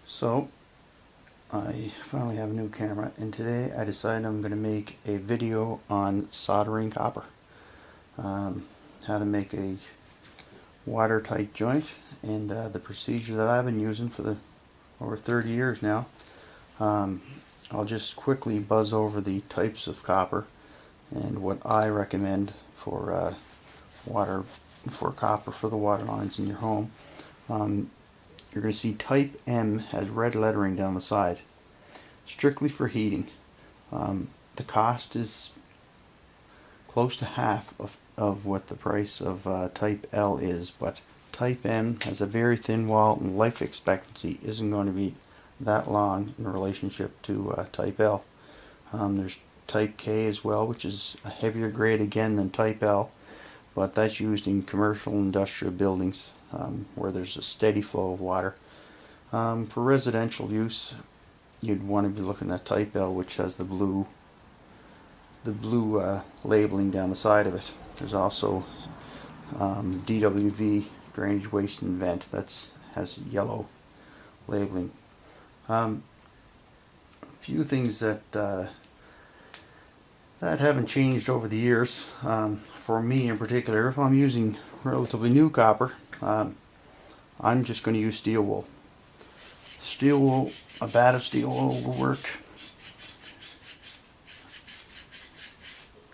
So I finally have a new camera, and today I decided I'm going to make a video on soldering copper. How to make a watertight joint, and the procedure that I've been using for the over 30 years now. I'll just quickly buzz over the types of copper and what I recommend for copper for the water lines in your home. You're going to see type M has red lettering down the side, strictly for heating. The cost is close to half of what the price of type L is, but type M has a very thin wall and life expectancy isn't going to be that long in relationship to type L. There's type K as well, which is a heavier grade again than type L, but that's used in commercial industrial buildings where there's a steady flow of water. For residential use, you'd want to be looking at type L, which has the blue labeling down the side of it. There's also DWV, drainage, waste and vent, that has yellow labeling. A few things that haven't changed over the years. For me in particular, if I'm using relatively new copper, I'm just going to use steel wool. Steel wool, a bat of steel wool will work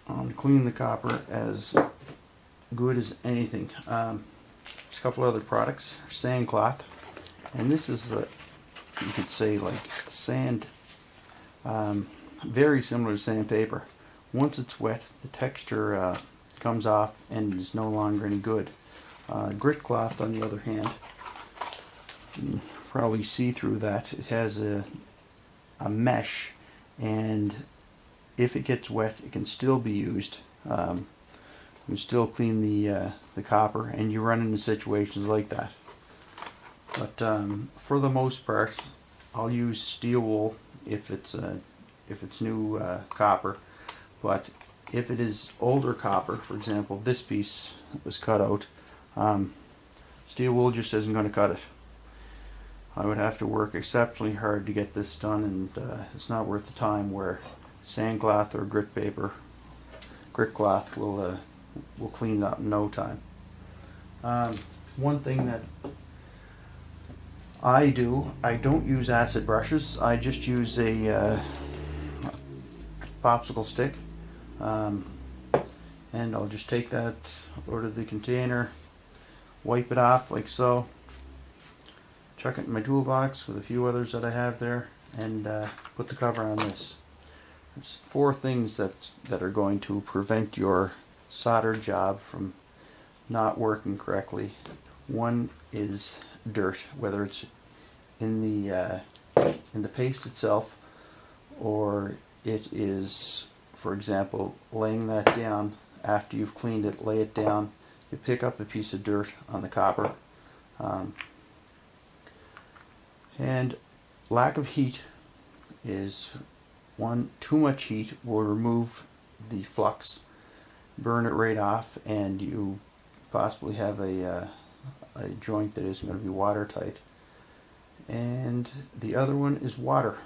to clean the copper as good as anything. There's a couple other products. Sand cloth, and this is you could say like sand, very similar to sandpaper. Once it's wet, the texture comes off and is no longer any good. Grit cloth, on the other hand, you can probably see through that. It has a mesh, and if it gets wet, it can still be used. You can still clean the copper, and you run into situations like that. But for the most part, I'll use steel wool if it's new copper. But if it is older copper, for example, this piece was cut out, steel wool just isn't going to cut it. I would have to work exceptionally hard to get this done, and it's not worth the time where sandcloth or grit cloth will clean it up in no time. One thing that I don't use acid brushes. I just use a popsicle stick, and I'll just take that out of the container, wipe it off like so, chuck it in my toolbox with a few others that I have there, and put the cover on this. There's 4 things that are going to prevent your solder job from not working correctly. One is dirt, whether it's in the paste itself, or it is, for example, laying that down after you've cleaned it. Lay it down, you pick up a piece of dirt on the copper, and lack of heat is one. Too much heat will remove the flux, burn it right off, and you possibly have a joint that isn't going to be watertight. And the other one is water.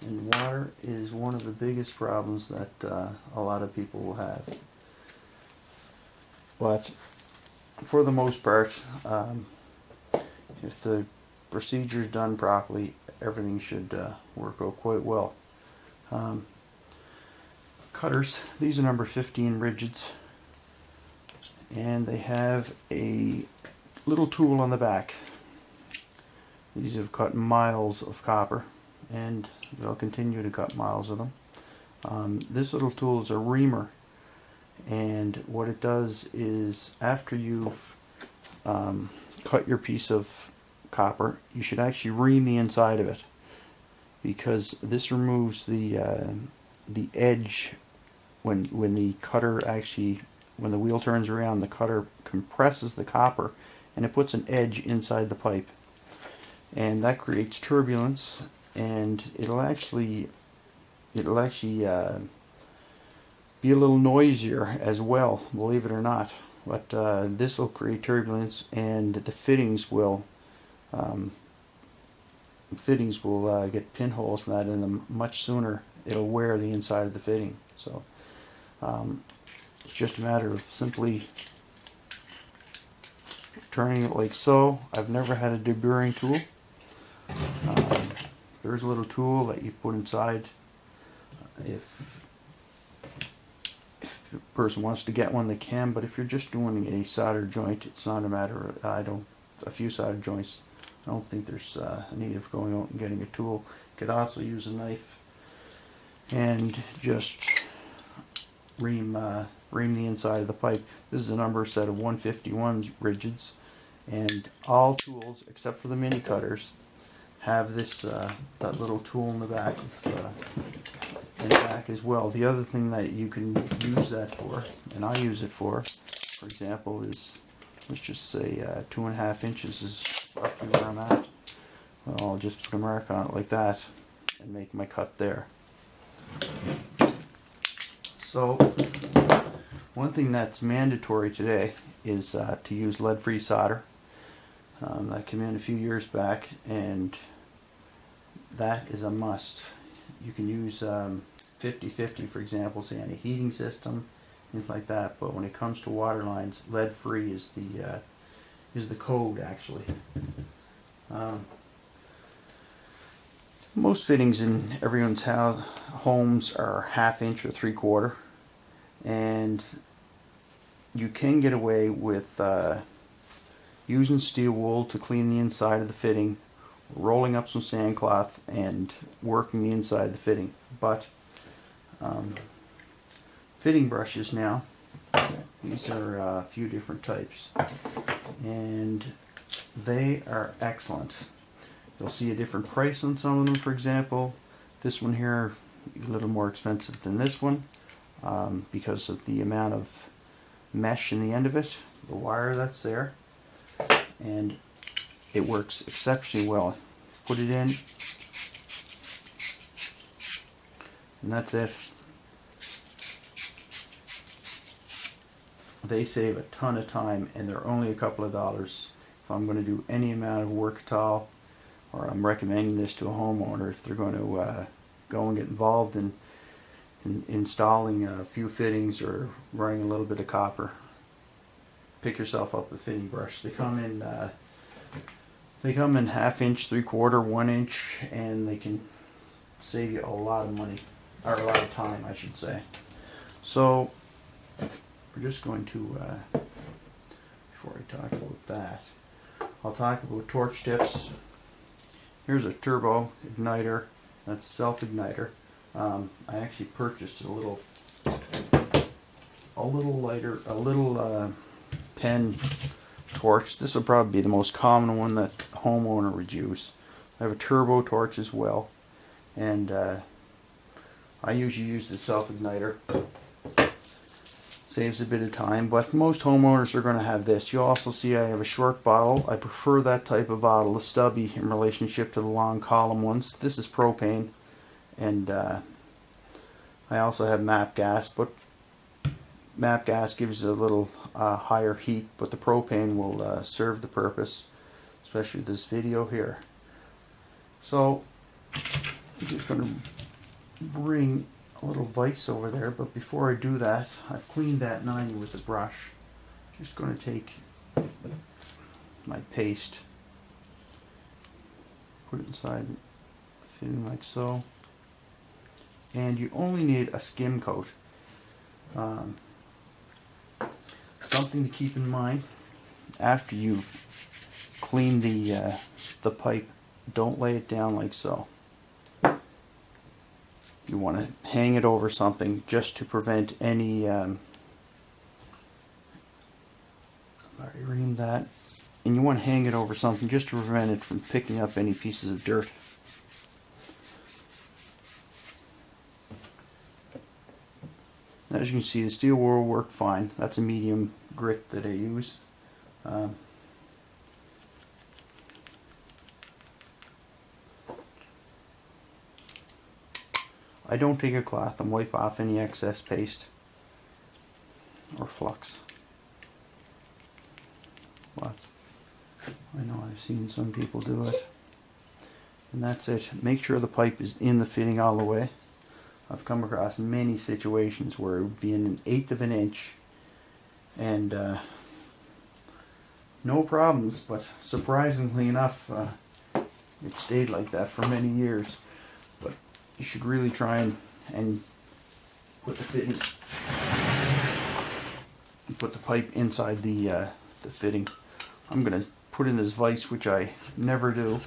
And water is one of the biggest problems that a lot of people will have. But for the most part, if the procedure is done properly, everything should work out quite well. Cutters, these are number 15 rigids, and they have a little tool on the back. These have cut miles of copper, and they'll continue to cut miles of them. This little tool is a reamer, and what it does is, after you've cut your piece of copper, you should actually ream the inside of it, because this removes the edge. When the cutter actually, when the wheel turns around, the cutter compresses the copper and it puts an edge inside the pipe, and that creates turbulence, and it'll actually be a little noisier as well, believe it or not. But this will create turbulence, and the fittings will fittings will get pinholes and that in them much sooner. It'll wear the inside of the fitting. So it's just a matter of simply turning it like so. I've never had a deburring tool. There's a little tool that you put inside if a person wants to get one, they can. But if you're just doing a solder joint, it's not a matter of, a few solder joints, I don't think there's a need of going out and getting a tool. You could also use a knife and just ream the inside of the pipe. This is a number set of 151 rigids, and all tools except for the mini cutters have this that little tool in the back as well. The other thing that you can use that for, and I use it for example, is, let's just say 2.5 inches is roughly where I'm at. Well, I'll just put a mark on it like that and make my cut there. So one thing that's mandatory today is to use lead-free solder. That came in a few years back, and that is a must. You can use 50-50, for example, say on a heating system, things like that. But when it comes to water lines, lead-free is the code, actually. Most fittings in everyone's homes are 1/2 inch or 3/4, and you can get away with using steel wool to clean the inside of the fitting, rolling up some sandcloth and working the inside of the fitting. But fitting brushes now, these are a few different types, and they are excellent. You'll see a different price on some of them. For example, this one here is a little more expensive than this one because of the amount of mesh in the end of it, the wire that's there, and it works exceptionally well. Put it in, and that's it. They save a ton of time, and they're only a couple of dollars. If I'm going to do any amount of work at all, or I'm recommending this to a homeowner if they're going to go and get involved in installing a few fittings or running a little bit of copper, pick yourself up a fitting brush. They come in 1/2 inch, 3/4, 1 inch, and they can save you a lot of money, or a lot of time, I should say. So we're just going to, before I talk about that, I'll talk about torch tips. Here's a turbo igniter, that's self-igniter. I actually purchased a little pen torch. This will probably be the most common one that a homeowner would use. I have a turbo torch as well, and I usually use the self-igniter. Saves a bit of time, but most homeowners are going to have this. You'll also see I have a short bottle. I prefer that type of bottle, the stubby, in relationship to the long column ones. This is propane, and I also have MAP gas, but MAP gas gives a little higher heat, but the propane will serve the purpose, especially this video here. So I'm just going to bring a little vise over there, but before I do that, I've cleaned that 90 with a brush. Just going to take my paste, put it inside the fitting like so, and you only need a skim coat. Something to keep in mind after you've cleaned the pipe, don't lay it down like so. You want to hang it over something just to prevent any, I already reamed that, and you want to hang it over something just to prevent it from picking up any pieces of dirt. As you can see, the steel wool will work fine. That's a medium grit that I use. I don't take a cloth and wipe off any excess paste or flux, but I know I've seen some people do it. And that's it. Make sure the pipe is in the fitting all the way. I've come across many situations where it would be in 1/8 of an inch and no problems, but surprisingly enough it stayed like that for many years. But you should really try and put the fitting, put the pipe inside the fitting. I'm gonna put in this vise, which I never do,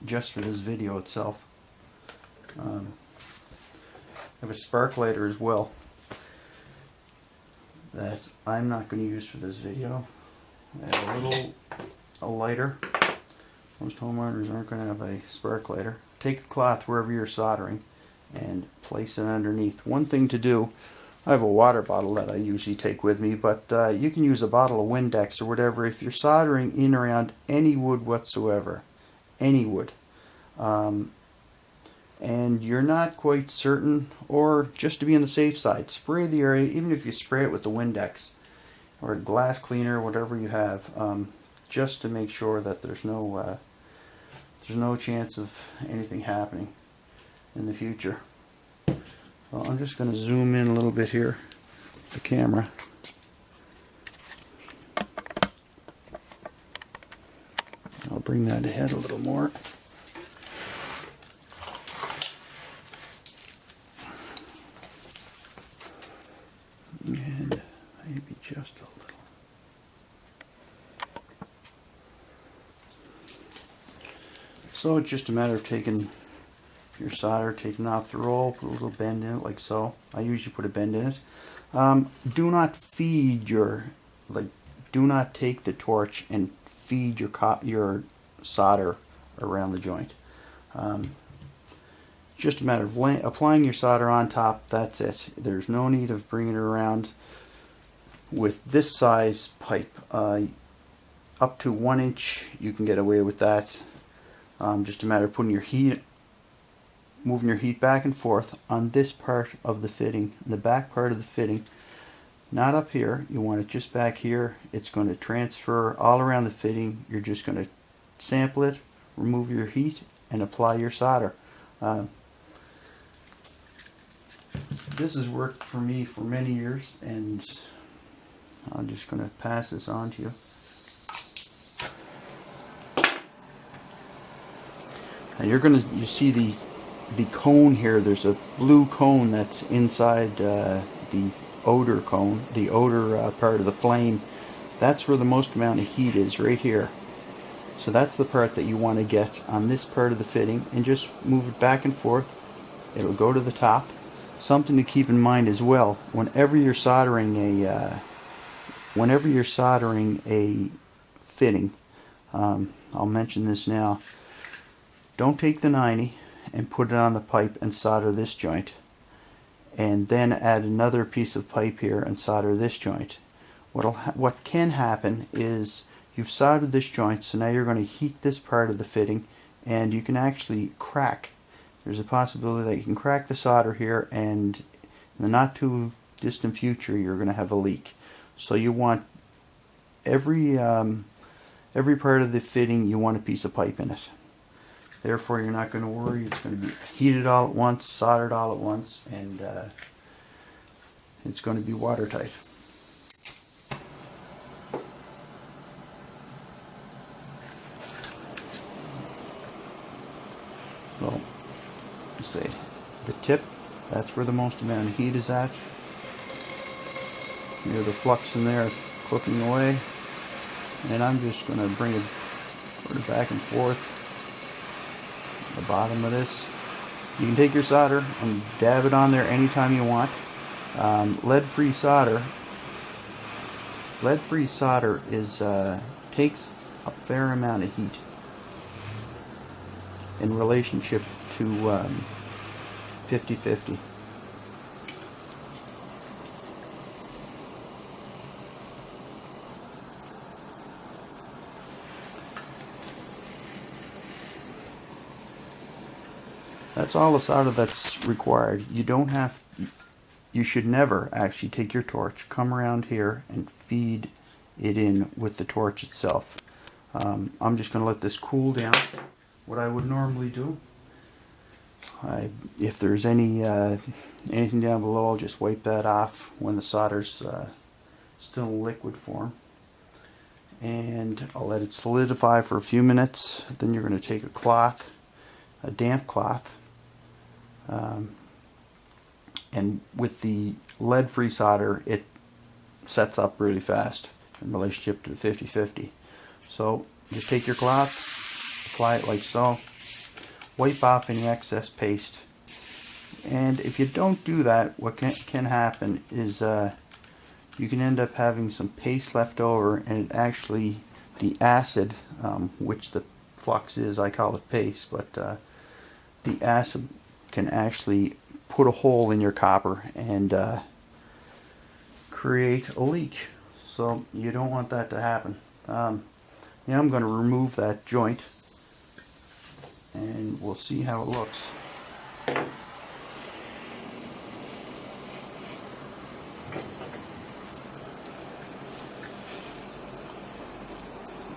just for this video itself. I have a spark lighter as well that I'm not going to use for this video. I have a lighter. Most homeowners aren't going to have a spark lighter. Take a cloth wherever you're soldering and place it underneath. One thing to do, I have a water bottle that I usually take with me, but you can use a bottle of Windex or whatever if you're soldering in around any wood whatsoever. Any wood. And you're not quite certain, or just to be on the safe side, spray the area, even if you spray it with the Windex or a glass cleaner, whatever you have, just to make sure that there's no chance of anything happening in the future. So I'm just going to zoom in a little bit here, the camera. I'll bring that ahead a little more. And maybe just a little. So it's just a matter of taking your solder, taking off the roll, put a little bend in it like so. I usually put a bend in it. Do not feed your, do not take the torch and feed your solder around the joint. Just a matter of applying your solder on top. That's it. There's no need of bringing it around. With this size pipe, up to 1 inch, you can get away with that. Just a matter of putting your heat, moving your heat back and forth on this part of the fitting, the back part of the fitting. Not up here. You want it just back here. It's going to transfer all around the fitting. You're just going to sample it, remove your heat, and apply your solder. This has worked for me for many years, and I'm just going to pass this on to you. And you see the cone here. There's a blue cone that's inside the odor cone, the odor part of the flame. That's where the most amount of heat is, right here. So that's the part that you want to get on this part of the fitting, and just move it back and forth. It'll go to the top. Something to keep in mind as well, whenever you're soldering a fitting, I'll mention this now. Don't take the 90 and put it on the pipe and solder this joint, and then add another piece of pipe here and solder this joint. What can happen is you've soldered this joint, so now you're going to heat this part of the fitting, and you can actually crack. There's a possibility that you can crack the solder here, and in the not too distant future you're going to have a leak. So you want every part of the fitting, you want a piece of pipe in it. Therefore you're not going to worry. It's going to be heated all at once, soldered all at once, and it's going to be watertight. So, say the tip, that's where the most amount of heat is at. Near the flux in there cooking away, and I'm just going to put it back and forth. The bottom of this, you can take your solder and dab it on there anytime you want. Lead-free solder is takes a fair amount of heat in relationship to 50-50. That's all the solder that's required. You should never actually take your torch, come around here and feed it in with the torch itself. I'm just going to let this cool down. what I would normally do. If there's anything down below, I'll just wipe that off when the solder's still in liquid form. And I'll let it solidify for a few minutes. Then you're going to take a cloth, a damp cloth, and with the lead-free solder, it sets up really fast in relationship to the 50/50. So just take your cloth, apply it like so, wipe off any excess paste. And if you don't do that, what can happen is you can end up having some paste left over, and it actually, the acid, which the flux is, I call it paste, but the acid can actually put a hole in your copper and create a leak. So you don't want that to happen. Now I'm going to remove that joint and we'll see how it looks.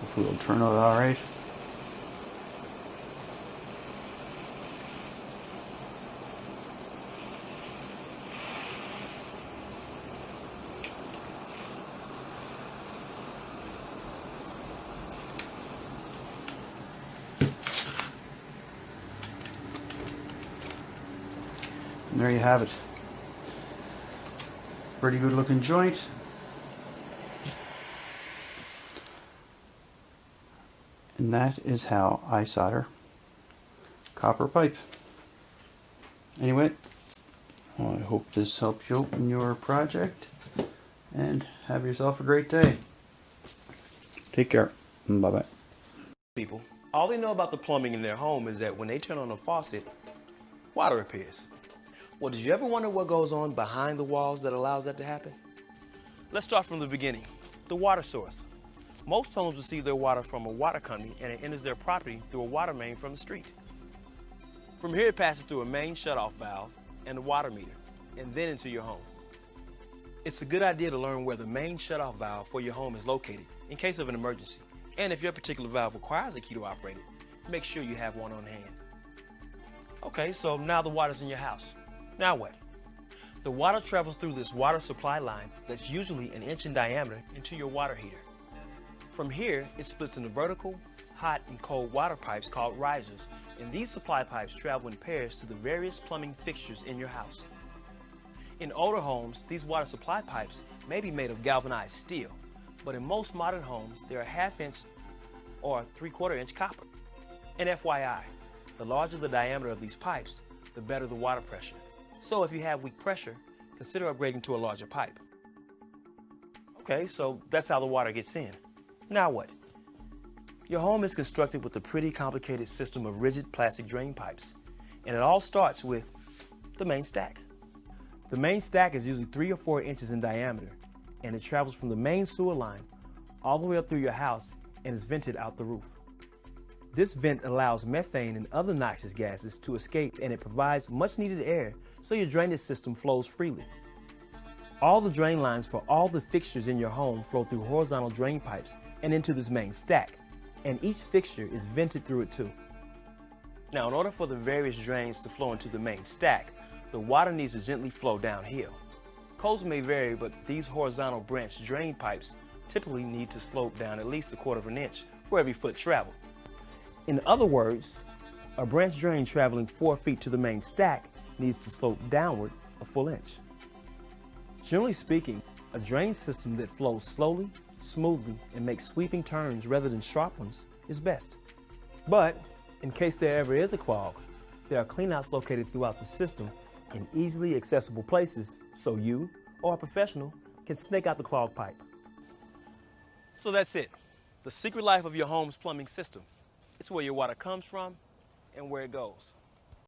Hopefully it'll turn out alright. And there you have it. Pretty good looking joint. And that is how I solder copper pipe. Anyway, well, I hope this helps you in your project, and have yourself a great day. Take care. Bye-bye. People, all they know about the plumbing in their home is that when they turn on a faucet, water appears. Well, did you ever wonder what goes on behind the walls that allows that to happen? Let's start from the beginning. The water source. Most homes receive their water from a water company, and it enters their property through a water main from the street. From here, it passes through a main shutoff valve and a water meter, and then into your home. It's a good idea to learn where the main shutoff valve for your home is located in case of an emergency. And if your particular valve requires a key to operate it, make sure you have one on hand. Okay, so now the water's in your house. Now what? The water travels through this water supply line that's usually 1 inch in diameter into your water heater. From here, it splits into vertical, hot, and cold water pipes called risers, and these supply pipes travel in pairs to the various plumbing fixtures in your house. In older homes, these water supply pipes may be made of galvanized steel, but in most modern homes, they are 1/2 inch or 3/4 inch copper. And FYI, the larger the diameter of these pipes, the better the water pressure. So if you have weak pressure, consider upgrading to a larger pipe. Okay, so that's how the water gets in. Now what? Your home is constructed with a pretty complicated system of rigid plastic drain pipes, and it all starts with the main stack. The main stack is usually 3 or 4 inches in diameter, and it travels from the main sewer line all the way up through your house and is vented out the roof. This vent allows methane and other noxious gases to escape, and it provides much needed air so your drainage system flows freely. All the drain lines for all the fixtures in your home flow through horizontal drain pipes and into this main stack, and each fixture is vented through it too. Now, in order for the various drains to flow into the main stack, the water needs to gently flow downhill. Codes may vary, but these horizontal branch drain pipes typically need to slope down at least 1/4 inch for every foot traveled. In other words, a branch drain traveling 4 feet to the main stack needs to slope downward a full inch. Generally speaking, a drain system that flows slowly, smoothly, and makes sweeping turns rather than sharp ones is best. But in case there ever is a clog, there are cleanouts located throughout the system in easily accessible places so you or a professional can snake out the clogged pipe. So that's it. The secret life of your home's plumbing system. It's where your water comes from and where it goes.